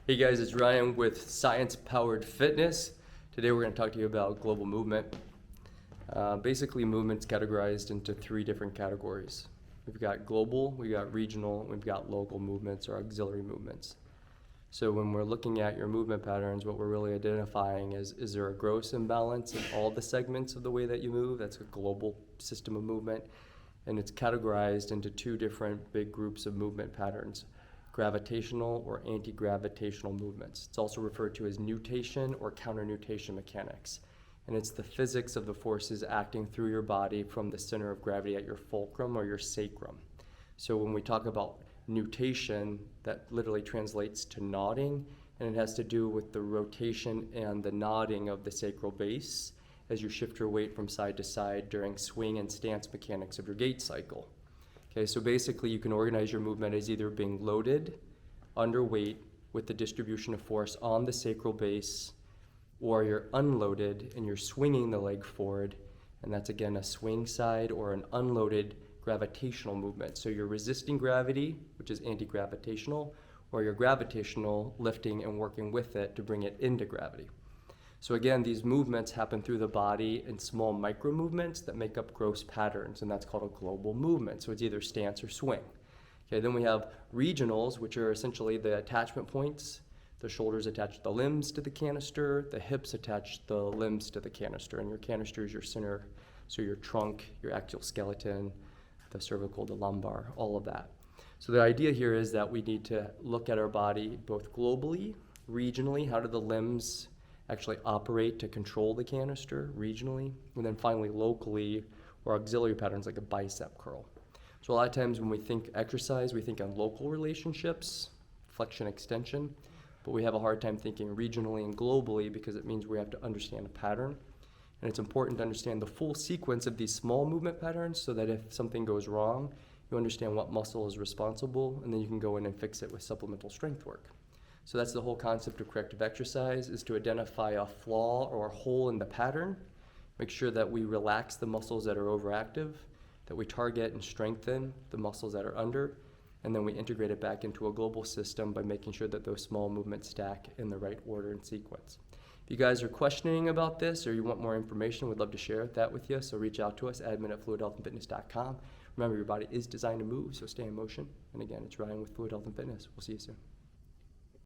Hey guys, it's Ryan with Science Powered Fitness. Today we're going to talk to you about global movement. Basically, movement's categorized into three different categories. We've got global, we've got regional, we've got local movements or auxiliary movements. So when we're looking at your movement patterns, what we're really identifying is there a gross imbalance in all the segments of the way that you move? That's a global system of movement. And it's categorized into two different big groups of movement patterns: gravitational or anti-gravitational movements. It's also referred to as nutation or counter-nutation mechanics. And it's the physics of the forces acting through your body from the center of gravity at your fulcrum or your sacrum. So when we talk about nutation, that literally translates to nodding, and it has to do with the rotation and the nodding of the sacral base as you shift your weight from side to side during swing and stance mechanics of your gait cycle. Okay, so basically you can organize your movement as either being loaded, underweight, with the distribution of force on the sacral base, or you're unloaded and you're swinging the leg forward, and that's again a swing side or an unloaded gravitational movement. So you're resisting gravity, which is anti-gravitational, or you're gravitational, lifting and working with it to bring it into gravity. So again, these movements happen through the body in small micro movements that make up gross patterns, and that's called a global movement. So it's either stance or swing. Okay, then we have regionals, which are essentially the attachment points. The shoulders attach the limbs to the canister, the hips attach the limbs to the canister, and your canister is your center, so your trunk, your axial skeleton, the cervical, the lumbar, all of that. So the idea here is that we need to look at our body both globally, regionally, how do the limbs actually operate to control the canister regionally, and then finally locally, or auxiliary patterns like a bicep curl. So a lot of times when we think exercise, we think on local relationships, flexion extension, but we have a hard time thinking regionally and globally because it means we have to understand a pattern. And it's important to understand the full sequence of these small movement patterns so that if something goes wrong, you understand what muscle is responsible, and then you can go in and fix it with supplemental strength work. So that's the whole concept of corrective exercise, is to identify a flaw or a hole in the pattern, make sure that we relax the muscles that are overactive, that we target and strengthen the muscles that are under, and then we integrate it back into a global system by making sure that those small movements stack in the right order and sequence. If you guys are questioning about this or you want more information, we'd love to share that with you, so reach out to us, admin@fluidhealthandfitness.com. Remember, your body is designed to move, so stay in motion. And again, it's Ryan with Fluid Health and Fitness. We'll see you soon.